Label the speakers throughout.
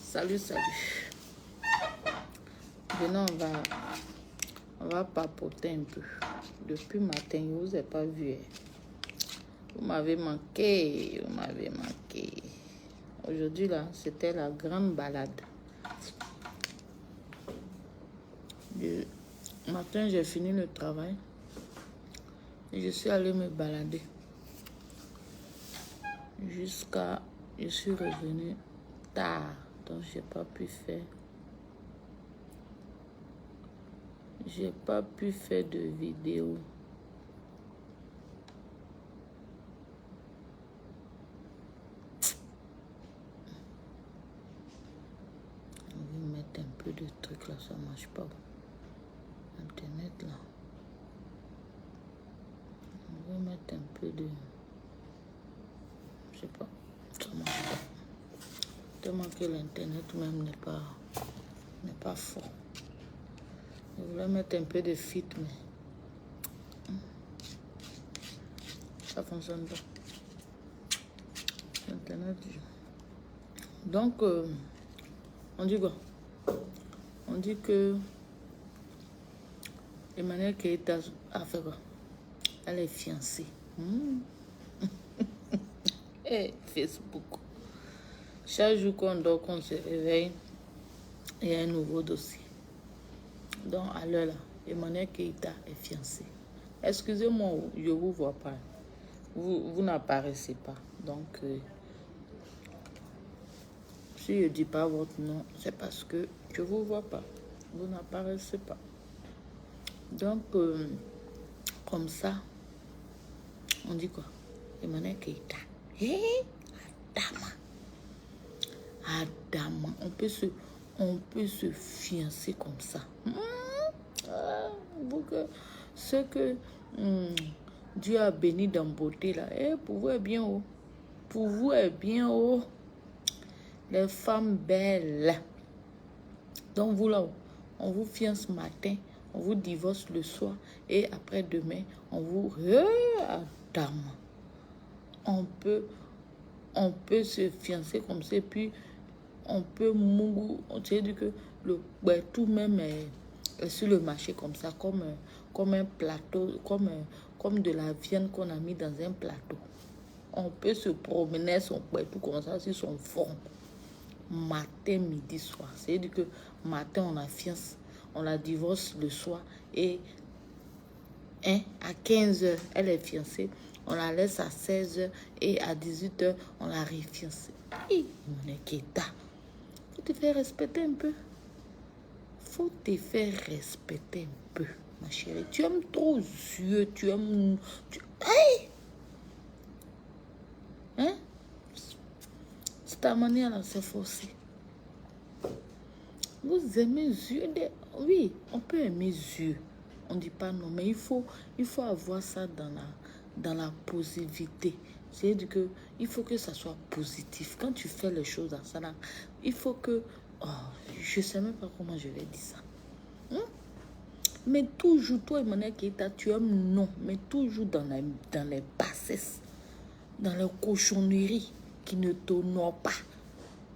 Speaker 1: Salut, salut. Maintenant, on va papoter un peu. Depuis matin, je ne vous ai pas vu. Vous m'avez manqué, vous m'avez manqué. Aujourd'hui, là, c'était la grande balade. Le matin, j'ai fini le travail et je suis allée me balader jusqu'à... Je suis revenue tard, donc j'ai pas pu faire... J'ai pas pu faire de vidéo. On va mettre un peu de trucs là, ça marche pas. Internet là. On va mettre un peu de... Je sais pas. Ça marche pas. Tellement que l'internet même n'est pas fort. Je voulais mettre un peu de fit, mais ça fonctionne pas. Internet. Donc, on dit quoi? On dit que Emmanuel Keita a fait quoi? Elle est fiancée. Et Facebook. Chaque jour qu'on dort, qu'on se réveille, il y a un nouveau dossier. Donc, à l'heure là, Emmanuel Keita est fiancé. Excusez-moi, je ne vous vois pas. Vous n'apparaissez pas. Donc, si je ne dis pas votre nom, c'est parce que je ne vous vois pas. Vous n'apparaissez pas. Donc, comme ça, on dit quoi? Emmanuel Keita. Hé, Adama. On peut se fiancer comme ça. Ce que Dieu a béni dans beauté là. Pour vous est bien haut. Pour vous est bien haut. Les femmes belles. Donc vous là, on vous fiance matin, on vous divorce le soir et après demain, on vous... Adama. On peut se fiancer comme ça, puis on peut mourir. C'est-à-dire que tout même est sur le marché comme ça, comme un plateau, comme de la viande qu'on a mis dans un plateau. On peut se promener son tout comme ça sur son fond. Matin, midi, soir. C'est-à-dire que matin, on la fiance, on la divorce le soir et à 15h, elle est fiancée. On la laisse à 16h et à 18h, on la refiance. Mon Keita, faut te faire respecter un peu. Faut te faire respecter un peu, ma chérie. Tu aimes trop aux yeux, tu aimes... Hein? C'est ta manière là, c'est forcé. Vous aimez les yeux Oui, on peut aimer les yeux. On ne dit pas non, mais il faut avoir ça dans la positivité. C'est-à-dire que il faut que ça soit positif. Quand tu fais les choses dans ça, là, il faut que... Oh, je ne sais même pas comment je vais dire ça. Mais toujours, toi, Emmanuel Keita, tu aimes non, mais toujours dans les bassesses, dans les cochonneries qui ne t'honorent pas.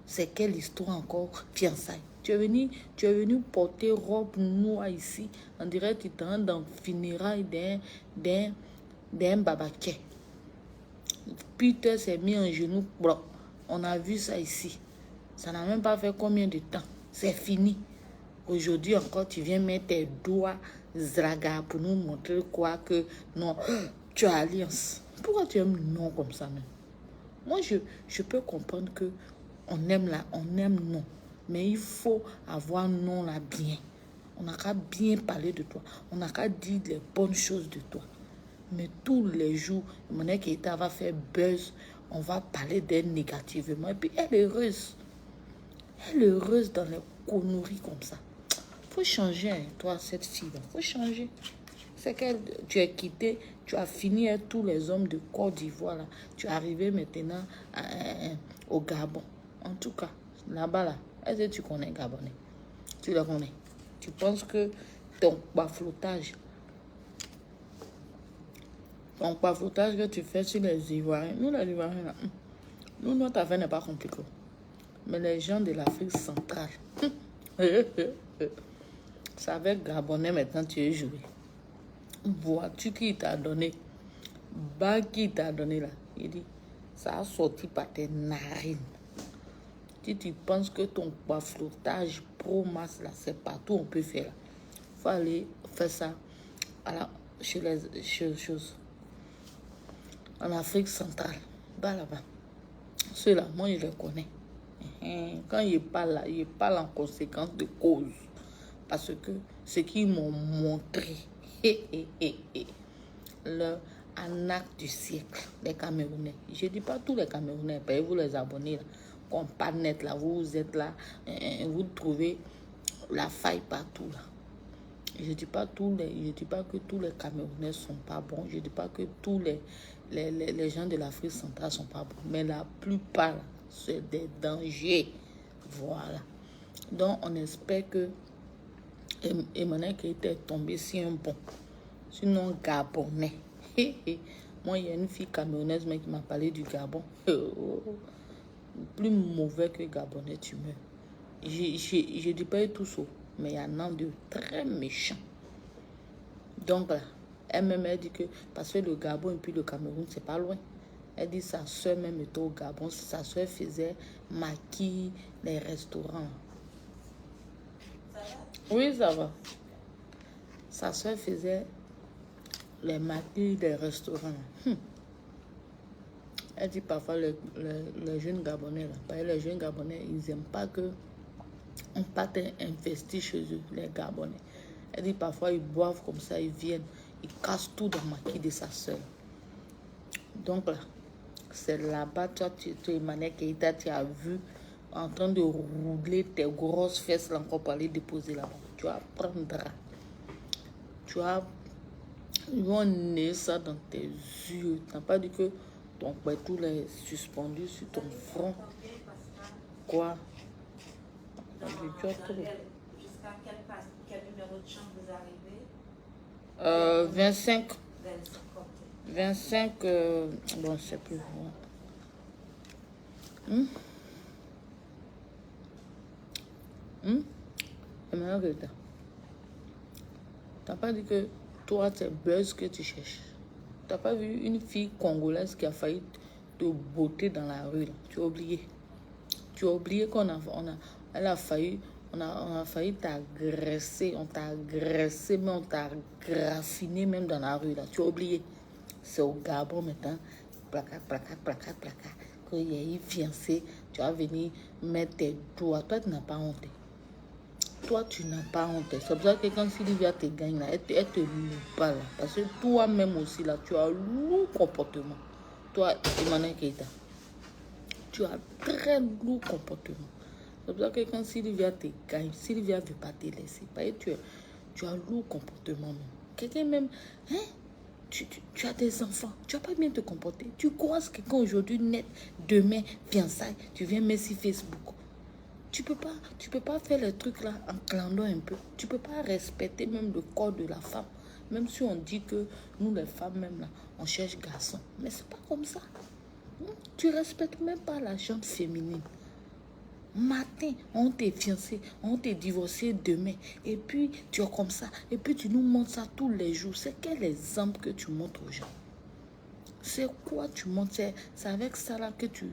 Speaker 1: C'est quelle histoire encore? Fiançailles. Tu es venu porter robe noire ici. On dirait que tu te rends dans le funérail d'un babaquet. Peter s'est mis en genou. On a vu ça ici. Ça n'a même pas fait combien de temps. C'est fini. Aujourd'hui encore, tu viens mettre tes doigts zraga pour nous montrer quoi que non. Tu as alliance. Pourquoi tu aimes non comme ça même? Moi, je peux comprendre que on aime non. Mais il faut avoir non là bien. On n'a qu'à bien parler de toi. On n'a qu'à dire les bonnes choses de toi. Mais tous les jours, Emmanuel Keita va faire buzz. On va parler d'elle négativement. Et puis elle est heureuse. Elle est heureuse dans les conneries comme ça. Faut changer, hein, toi, cette fille-là. Faut changer. C'est que tu es quitté, tu as fini avec tous les hommes de Côte d'Ivoire. Là. Tu es arrivé maintenant au Gabon. En tout cas, là-bas, là, est-ce que tu connais Gabonais? Tu le connais. Tu penses que ton bafloutage que tu fais sur les Ivoiriens, nous les Ivoiriens, là, Nous, notre affaire n'est pas compliquée. Mais les gens de l'Afrique centrale, c'est avec Gabonais maintenant tu es joué. Vois-tu qui t'a donné? Bas qui t'a donné là? Il dit, ça a sorti par tes narines. Si tu penses que ton flottage pro-masse là, c'est partout on peut faire là. Il faut aller faire ça chez les choses. En Afrique centrale. Là-bas. Ceux-là, moi je les connais. Quand ils parlent là, ils parlent en conséquence de cause. Parce que ce qu'ils m'ont montré, leur arnaque du siècle, les Camerounais. Je ne dis pas tous les Camerounais, payez-vous les abonnés là. Comme pas net là, vous êtes là, vous trouvez la faille partout là. Je ne dis pas que tous les Camerounais sont pas bons. Je ne dis pas que tous les gens de l'Afrique centrale sont pas bons. Mais la plupart, c'est des dangers. Voilà. Donc, on espère que Emmanuel qui était tombé si un bon. Sinon, Gabonais. Moi, il y a une fille camerounaise qui m'a parlé du Gabon. Plus mauvais que Gabonais, tu meurs. Je dis pas tout ça, mais il y en a de très méchants. Donc là, elle dit que parce que le Gabon et puis le Cameroun, c'est pas loin. Elle dit sa soeur même était au Gabon. Sa soeur faisait maquille les restaurants. Ça va? Oui, ça va. Sa soeur faisait les maquilles des restaurants. Elle dit parfois les jeunes Gabonais, là, les jeunes Gabonais, ils n'aiment pas que on parte investir chez eux, les Gabonais. Elle dit parfois ils boivent comme ça, ils viennent, ils cassent tout dans le maquis de sa soeur. Donc là, c'est là-bas, toi, tu Emmanuel Keïta, tu as vu en train de rouler tes grosses fesses là encore pour aller déposer là-bas. Tu apprendras. Tu as... Ils vont nez ça dans tes yeux. Tu n'as pas dit que ton pétou est suspendu sur ton front. Quoi? Jusqu'à quel numéro de chambre vous arrivez? 25. 25, bon, c'est plus bon. T'as pas dit que toi, c'est buzz que tu cherches. T'as pas vu une fille congolaise qui a failli te botter dans la rue, là. Tu as oublié. Tu as oublié elle a failli, on a failli t'agresser. On t'a agressé, mais on t'a graffiné même dans la rue, là. Tu as oublié. C'est au Gabon maintenant. Placard. Qu'il y a eu fiancé, tu vas venir mettre tes doigts. Toi, tu n'as pas honte. Toi, tu n'as pas honte. C'est pour ça que quand Sylvia te gagne, là, elle te loue pas là. Parce que toi-même aussi, là, tu as un lourd comportement. Toi, Emmanuel Keïta, tu as très lourd comportement. C'est pour ça que quand Sylvia te gagne, Sylvia ne veut pas te laisser. Parce que tu as lourd comportement. Quelqu'un même, hein? Tu as des enfants, tu vas pas bien te comporter. Tu croises quelqu'un aujourd'hui net, demain, fiançailles, tu viens mettre sur Facebook. Tu peux pas faire les trucs là en clandon un peu. Tu peux pas respecter même le corps de la femme. Même si on dit que nous les femmes même là, on cherche garçon. Mais c'est pas comme ça. Tu respectes même pas la gente féminine. Matin, on t'est fiancé, on t'est divorcé demain. Et puis, tu es comme ça. Et puis, tu nous montres ça tous les jours. C'est quel exemple que tu montres aux gens? C'est quoi tu montres? C'est avec ça là que tu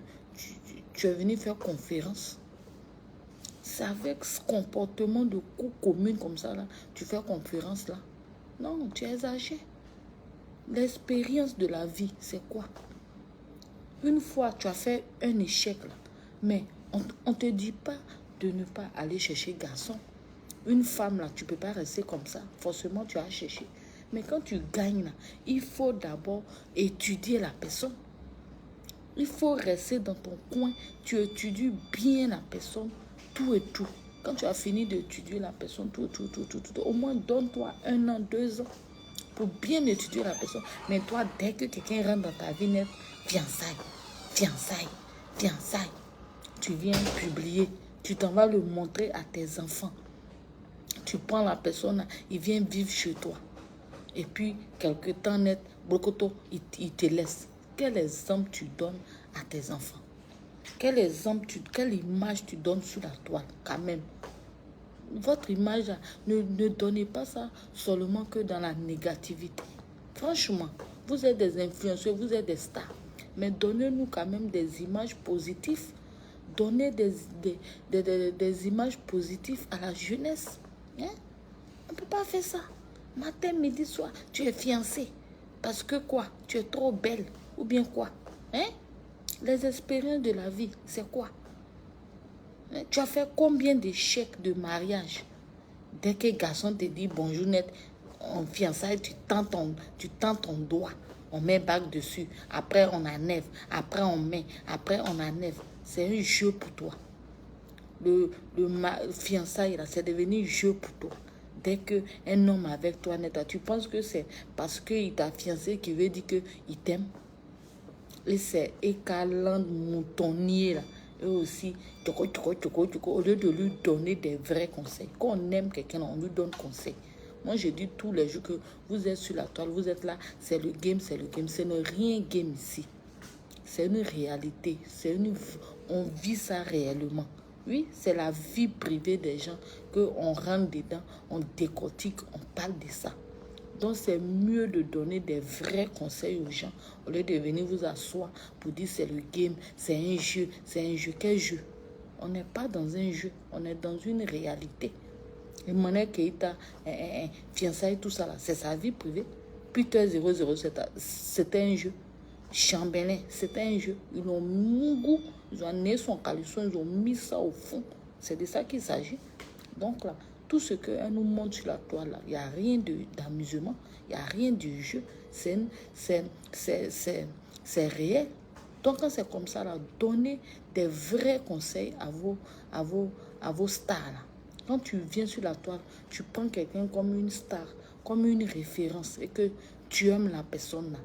Speaker 1: es venu faire conférence. C'est avec ce comportement de cours commune comme ça là, tu fais conférence là. Non, tu exagères. L'expérience de la vie, c'est quoi? Une fois, tu as fait un échec là. Mais on ne te dit pas de ne pas aller chercher garçon. Une femme là, tu ne peux pas rester comme ça. Forcément, tu as cherché. Mais quand tu gagnes là, il faut d'abord étudier la personne. Il faut rester dans ton coin. Tu étudies bien la personne, tout et tout. Quand tu as fini d'étudier la personne, tout, au moins donne-toi 1 an, 2 ans pour bien étudier la personne. Mais toi, dès que quelqu'un rentre dans ta vie nette, fiançailles. Tu viens publier, tu t'en vas le montrer à tes enfants. Tu prends la personne, il vient vivre chez toi. Et puis, quelque temps net, Brokoto, il te laisse. Quel exemple tu donnes à tes enfants? Quel exemple, quelle image tu donnes sur la toile, quand même. Votre image, ne donnez pas ça seulement que dans la négativité. Franchement, vous êtes des influenceurs, vous êtes des stars. Mais donnez-nous quand même des images positives. Donnez des images positives à la jeunesse. Hein? On ne peut pas faire ça. Matin, midi, soir, tu es fiancé. Parce que quoi? Tu es trop belle. Ou bien quoi? Hein? Les expériences de la vie, c'est quoi? Hein? Tu as fait combien d'échecs de mariage? Dès que le garçon te dit bonjour net, en fiançailles, tu tends ton doigt. On met bague dessus. Après, on enlève. Après, on met. Après, on enlève. C'est un jeu pour toi. Le fiançailles, c'est devenu un jeu pour toi. Dès qu'un homme avec toi net, tu penses que c'est parce qu'il t'a fiancé qui veut dire qu'il t'aime. Et c'est écalant moutonnier là. Et aussi, au lieu de lui donner des vrais conseils. Quand on aime quelqu'un, on lui donne conseil. Moi, je dis tous les jours que vous êtes sur la toile, vous êtes là, c'est le game, c'est le game. Ce n'est rien game ici. C'est une réalité. On vit ça réellement. Oui, c'est la vie privée des gens qu'on rentre dedans, on décortique, on parle de ça. Donc, c'est mieux de donner des vrais conseils aux gens au lieu de venir vous asseoir pour dire c'est le game, c'est un jeu, c'est un jeu. Quel jeu? On n'est pas dans un jeu, on est dans une réalité. Et Mané Keïta, fiançailles, tout ça là, c'est sa vie privée. Peter 007, c'était un jeu. Chambellan, c'était un jeu. Ils ont mis goût, ils ont amené son caleçon, ils ont mis ça au fond. C'est de ça qu'il s'agit. Donc là, tout ce qu'elle nous montre sur la toile, là, il n'y a rien d'amusement, il n'y a rien de jeu. C'est réel. Donc quand c'est comme ça, là, donnez des vrais conseils à vos stars. Là. Quand tu viens sur la toile, tu prends quelqu'un comme une star, comme une référence et que tu aimes la personne là.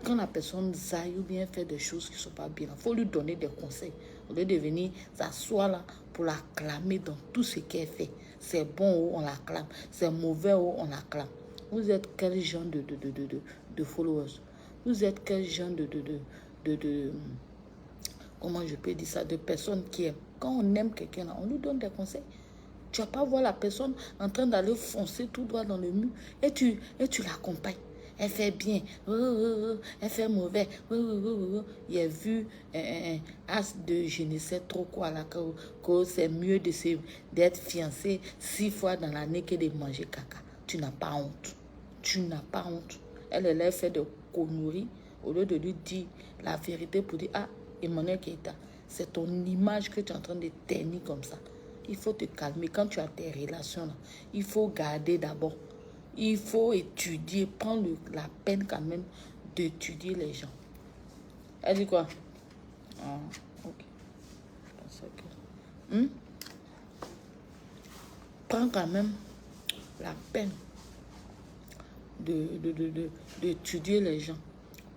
Speaker 1: Quand la personne zaille ou bien fait des choses qui ne sont pas bien, il faut lui donner des conseils. Au lieu de venir s'asseoir là pour l'acclamer dans tout ce qu'elle fait. C'est bon ou on l'acclame. C'est mauvais ou on l'acclame. Vous êtes quel genre de followers? Vous êtes quel genre comment je peux dire ça, de personnes qui aiment. Quand on aime quelqu'un, on lui donne des conseils. Tu vas pas voir la personne en train d'aller foncer tout droit dans le mur et tu l'accompagnes. Elle fait bien, elle fait mauvais. Il a vu un as de je ne sais trop quoi là, que c'est mieux d'être fiancé 6 fois dans l'année que de manger caca. Tu n'as pas honte. Tu n'as pas honte. Elle fait de conneries au lieu de lui dire la vérité pour dire ah, Emmanuel Keïta, c'est ton image que tu es en train de ternir comme ça. Il faut te calmer. Quand tu as tes relations, là, il faut garder d'abord. Il faut étudier, prendre la peine quand même d'étudier les gens. Elle dit quoi? Ah, ok. Prends quand même la peine d'étudier les gens.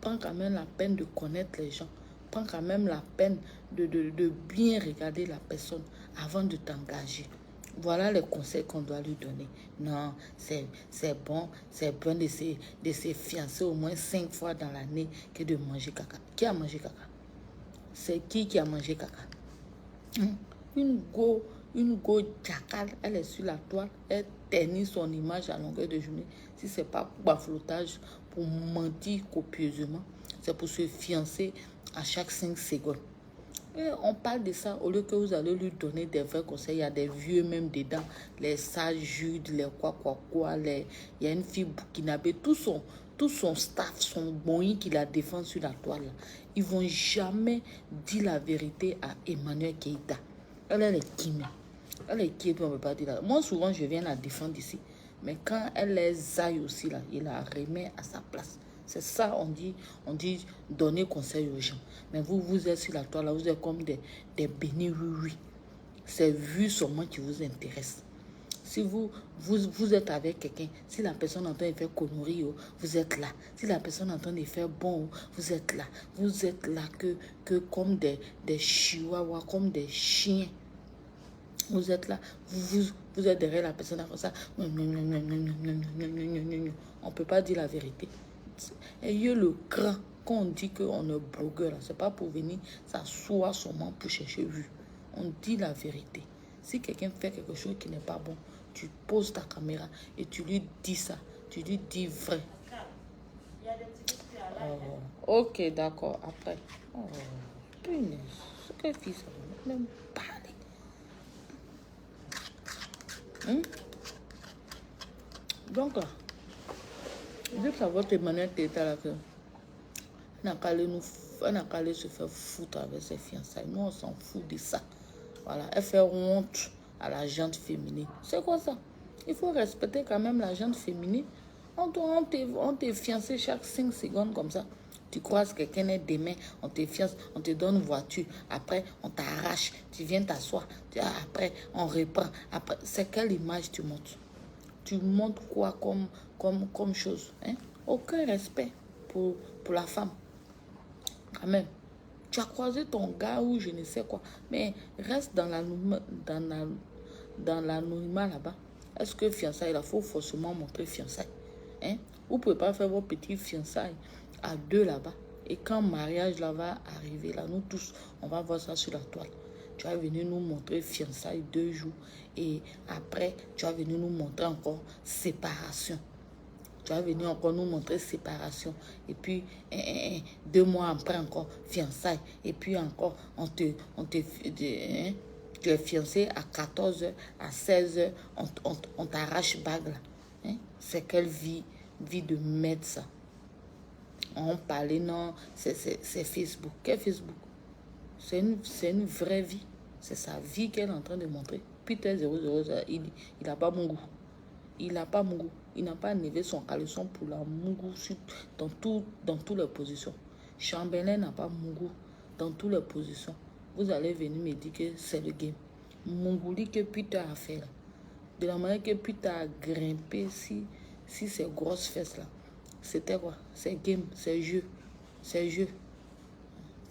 Speaker 1: Prends quand même la peine de connaître les gens. Prends quand même la peine de bien regarder la personne avant de t'engager. Voilà les conseils qu'on doit lui donner. Non, c'est bon de se fiancer au moins 5 fois dans l'année que de manger caca. Qui a mangé caca? C'est qui a mangé caca? Une go jackal, elle est sur la toile, elle ternit son image à longueur de journée. Si c'est pas pour baflotage, pour mentir copieusement, c'est pour se fiancer à chaque 5 secondes. Et on parle de ça au lieu que vous allez lui donner des vrais conseils. Il y a des vieux même dedans, les sages judes, les quoi. Il y a une fille burkinabé, tout son staff, son boy qui la défend sur la toile. Ils vont jamais dire la vérité à Emmanuel Keïta. Elle est qui, mais elle est qui, on ne peut pas dire. Moi, souvent, je viens la défendre ici. Mais quand elle les aille aussi, là, il la remet à sa place. C'est ça, on dit donner conseil aux gens. Mais vous êtes sur la toile, là, vous êtes comme des bénis, oui. C'est vu seulement qui vous intéresse. Si vous êtes avec quelqu'un, si la personne est en train de faire connerie, vous êtes là. Si la personne est en train de faire bon, vous êtes là. Vous êtes là que comme des chihuahuas, comme des chiens. Vous êtes là, vous êtes derrière la personne comme ça. On ne peut pas dire la vérité. Ayez le cran quand on dit qu'on est blogueur, c'est pas pour venir s'asseoir seulement pour chercher vue. On dit la vérité. Si quelqu'un fait quelque chose qui n'est pas bon, tu poses ta caméra et tu lui dis ça. Tu lui dis vrai. Oh, ok, d'accord. Après. Oh, punaise. Quelle fille ça va même parler. Donc là, vu que ça va te mener à là que elle n'a qu'à aller se faire foutre avec ses fiançailles. Nous, on s'en fout de ça. Voilà, elle fait honte à la gente féminine. C'est quoi ça? Il faut respecter quand même la gente féminine. On te fiancé chaque 5 secondes comme ça. Tu croises quelqu'un est demain, on te fiance, on te donne une voiture. Après, on t'arrache. Tu viens t'asseoir. Après, on reprend. Après, c'est quelle image tu montres? Tu montres quoi comme chose, hein? Aucun respect pour la femme. Quand même. Tu as croisé ton gars ou je ne sais quoi. Mais reste dans l'anonymat là-bas. Est-ce que fiançailles, il faut forcément montrer fiançailles? Hein? Vous ne pouvez pas faire vos petites fiançailles à 2 là-bas. Et quand mariage là va arriver, là, nous tous, on va voir ça sur la toile. Tu vas venir nous montrer fiançailles 2 jours. Et après, tu vas venir nous montrer encore séparation. Tu vas venir encore nous montrer séparation. Et puis, 2 mois après encore, fiançailles. Et puis encore, tu es fiancé à 14h, à 16h, on t'arrache bague là. Hein? C'est quelle vie de merde ça? On parlait, non, c'est Facebook. Quel Facebook? C'est une vraie vie. C'est sa vie qu'elle est en train de montrer. Peter 00, il n'a pas mon goût. Il n'a pas mon goût. Il n'a pas enlevé son caleçon pour la mougou dans toutes les positions. Chambellan n'a pas mon goût dans toutes les positions. Vous allez venir me dire que c'est le game. Mongouli que Peter a fait là. De la manière que Peter a grimpé si ces grosses fesses là. C'était quoi? C'est game, c'est jeu. C'est jeu.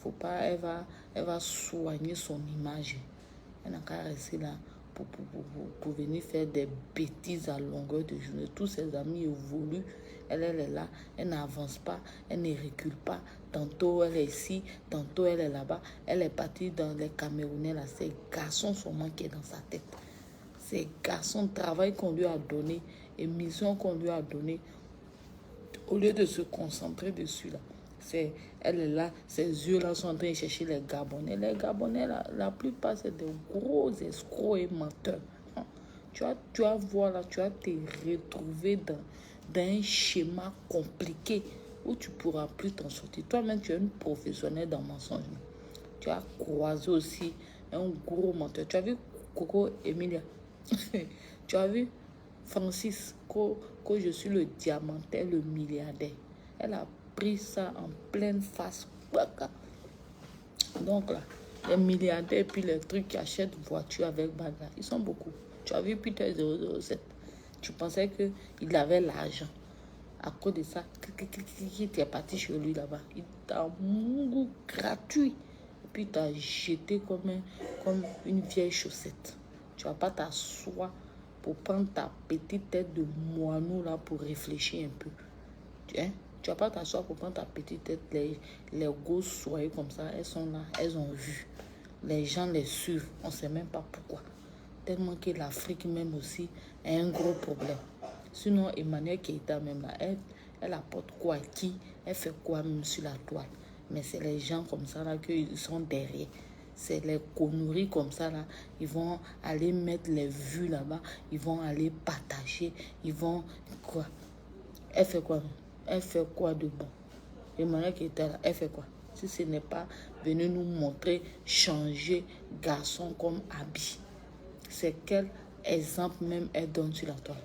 Speaker 1: Faut pas, elle va soigner son image. Elle n'a qu'à rester là pour venir faire des bêtises à longueur de journée. Tous ses amis évoluent. Elle est là. Elle n'avance pas. Elle ne recule pas. Tantôt elle est ici. Tantôt elle est là-bas. Elle est partie dans les Camerounais là. Ces garçons sont manqués dans sa tête. Ces garçons, travail qu'on lui a donné, émission qu'on lui a donné, au lieu de se concentrer dessus là, elle est là, ses yeux là sont en train de chercher les Gabonais. Les Gabonais, la plupart, c'est des gros escrocs et menteurs. Tu vas voir là, tu vas te retrouver dans un schéma compliqué où tu ne pourras plus t'en sortir. Toi-même, tu es une professionnelle dans le mensonge. Tu as croisé aussi un gros menteur. Tu as vu Coco Emilia? Tu as vu Francis, que je suis le diamantaire, le milliardaire. Elle a pris ça en pleine face. Donc là, les milliardaires puis les trucs qui achètent voiture avec bagarre, ils sont beaucoup. Tu as vu Peter 007. Tu pensais qu'il avait l'argent. À cause de ça, tu es parti chez lui là-bas. Il t'a mouru gratuit. Et puis il t'a jeté comme une vieille chaussette. Tu vas pas t'asseoir pour prendre ta petite tête de moineau là pour réfléchir un peu. Tu vas pas t'asseoir pour prendre ta petite tête. Les gosses soyeux comme ça, elles sont là, elles ont vu. Les gens les suivent, on sait même pas pourquoi. Tellement que l'Afrique même aussi a un gros problème. Sinon, Emmanuel Keïta même là, elle apporte quoi à qui? Elle fait quoi même sur la toile? Mais c'est les gens comme ça là qu'ils sont derrière. C'est les conneries comme ça là. Ils vont aller mettre les vues là-bas. Ils vont aller partager. Ils vont quoi? Elle fait quoi? Elle fait quoi de bon? Emmanuel qui était là, elle fait quoi? Si ce n'est pas venir nous montrer changer garçon comme habit. C'est quel exemple même elle donne sur la toile?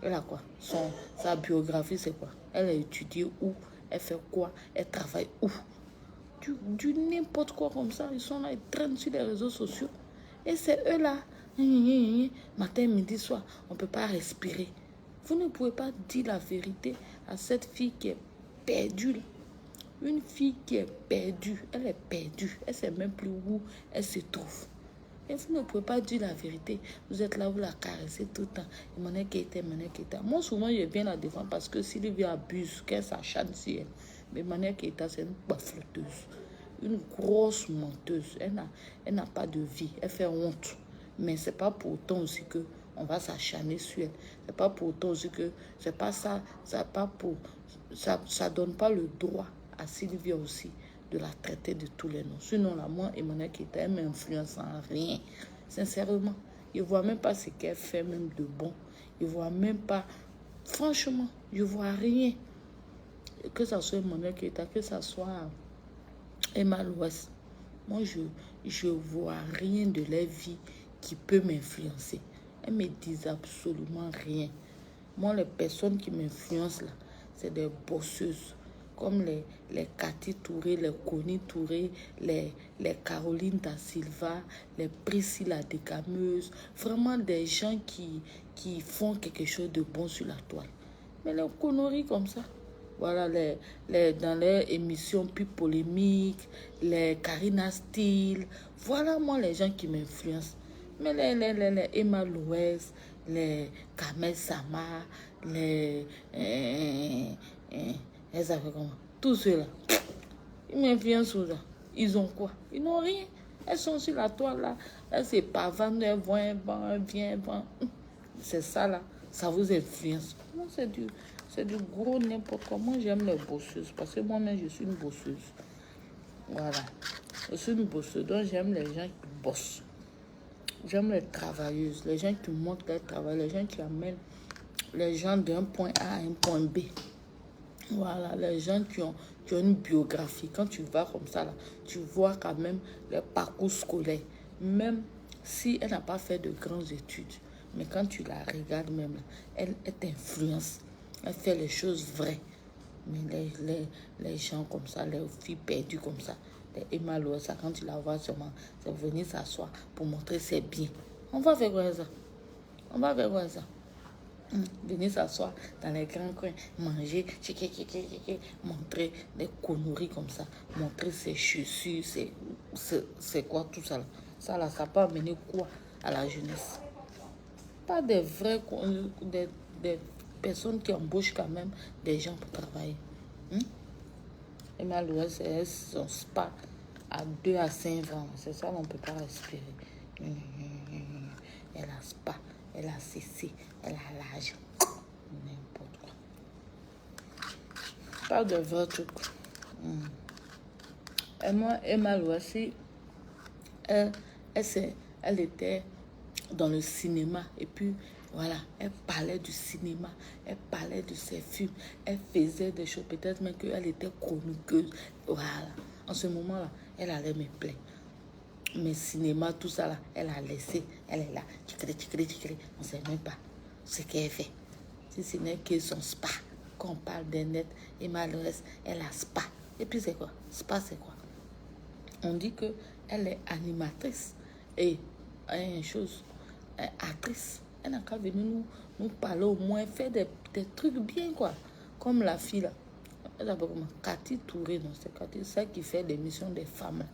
Speaker 1: Elle a quoi? Sa biographie, c'est quoi? Elle a étudié où? Elle fait quoi? Elle travaille où? Du n'importe quoi comme ça. Ils sont là, ils traînent sur les réseaux sociaux. Et c'est eux là. Matin, midi, soir. On ne peut pas respirer. Vous ne pouvez pas dire la vérité à cette fille qui est perdue. Une fille qui est perdue. Elle est perdue. Elle ne sait même plus où elle se trouve. Et vous ne pouvez pas dire la vérité. Vous êtes là, vous la caressez tout le temps. Emmanuel Keïta. Moi, souvent, je viens la défendre parce que Sylvie abuse, qu'elle s'acharne sur elle. Mais Emmanuel Keita, c'est une bafloteuse. Une grosse menteuse. Elle n'a pas de vie. Elle fait honte. Mais c'est pas pour autant aussi que on va s'acharner sur elle. C'est pas pour autant aussi que c'est pas ça. Ça donne pas le droit à Sylvia aussi de la traiter de tous les noms. Sinon, là, moi, Emmanuel Keita, elle m'influence en rien. Sincèrement, je ne vois même pas ce qu'elle fait même de bon. Je ne vois même pas. Franchement, je ne vois rien. Que ça soit Emmanuel Keita, que ça soit Emma Louest. Moi, je ne vois rien de leur vie qui peut m'influencer. Elles ne me disent absolument rien. Moi, les personnes qui m'influencent là, c'est des bosseuses. Comme les Cathy Touré, les Connie Touré, les Caroline Da Silva, les Priscilla Décameuse. Vraiment des gens qui font quelque chose de bon sur la toile. Mais les conneries comme ça. Voilà, dans les émissions plus polémiques, les Karina Steele. Voilà, moi, les gens qui m'influencent. Mais les Emma Louès, les Kamel Sama, elles avaient comment? Tous ceux-là. Ils m'influencent là. Ils ont quoi? Ils n'ont rien. Elles sont sur la toile là. Elles se pavanent, elles vont, elles viennent. C'est ça là. Ça vous influence. Non, c'est du gros n'importe quoi. Moi, j'aime les bosseuses parce que moi-même, je suis une bosseuse. Voilà. Je suis une bosseuse. Donc, j'aime les gens qui bossent. J'aime les travailleuses, les gens qui montrent leur travail, les gens qui amènent les gens d'un point A à un point B. Voilà, les gens qui ont une biographie. Quand tu vas comme ça, là, tu vois quand même le parcours scolaire. Même si elle n'a pas fait de grandes études, mais quand tu la regardes même, là, elle t'influence. Elle fait les choses vraies. Mais les gens comme ça, les filles perdues comme ça, les Emma Louès, quand tu la vois seulement, c'est venir s'asseoir pour montrer ses biens. On va faire quoi ça? On va faire quoi ça? Venir s'asseoir dans les grands coins, manger, montrer des conneries comme ça, montrer ses chaussures, c'est quoi tout ça là? Ça là, ça peut amener quoi à la jeunesse? Pas des vrais, des personnes qui embauchent quand même des gens pour travailler. Emma Louès, c'est son spa à 2 à 5 ans. C'est ça, on ne peut pas respirer. Elle a spa, elle a CC, elle a l'âge. N'importe quoi. Pas de vrai truc. Et moi, Emma Louès, elle était dans le cinéma et puis voilà, elle parlait du cinéma, elle parlait de ses films, elle faisait des choses, peut-être même qu'elle était chroniqueuse. Voilà, en ce moment-là, elle allait me plaire. Mais cinéma, tout ça là, elle a laissé, elle est là, on ne sait même pas ce qu'elle fait. Si ce n'est que son spa, quand on parle des nets, et malheureusement, elle a spa. Et puis c'est quoi? Spa, c'est quoi? On dit qu'elle est animatrice et une chose, actrice. Elle n'a qu'à venir nous parler au moins, faire des trucs bien, quoi. Comme la fille, là. Elle s'appelle comment? Cathy Touré, non, c'est Cathy, celle qui fait l'émission des femmes. Là.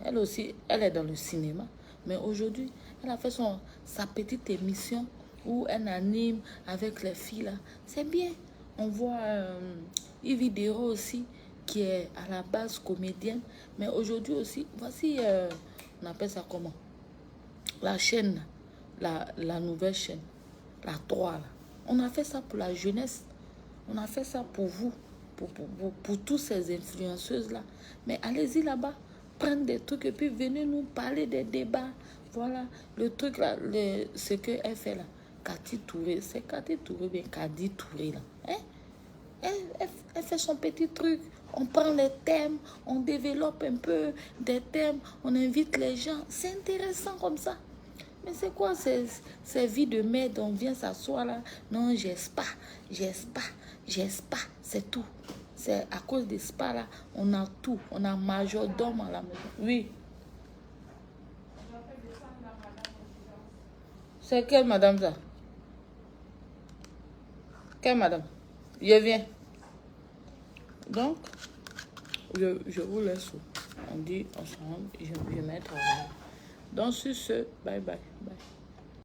Speaker 1: Elle aussi, elle est dans le cinéma. Mais aujourd'hui, elle a fait sa petite émission où elle anime avec les filles, là. C'est bien. On voit une vidéo aussi qui est à la base comédienne. Mais aujourd'hui aussi, voici, on appelle ça comment? La chaîne, la nouvelle chaîne, la 3 là. On a fait ça pour la jeunesse. On a fait ça pour vous, pour tous ces influenceuses-là. Mais allez-y là-bas, prendre des trucs et puis venez nous parler des débats. Voilà, le truc là, ce qu'elle fait là. Cathy Touré, c'est Cathy Touré, bien Cathy Touré là. Hein? Elle fait son petit truc. On prend les thèmes, on développe un peu des thèmes, on invite les gens. C'est intéressant comme ça. Mais c'est quoi ces vies de merde? On vient s'asseoir là. Non, j'ai spa, c'est tout. C'est à cause des spas là, on a tout. On a majordome à la maison. Oui. C'est quelle madame ça? Quelle madame? Je viens. Donc, je vous laisse. On dit ensemble, je mets travail. Donc, sur ce, bye bye. Bye.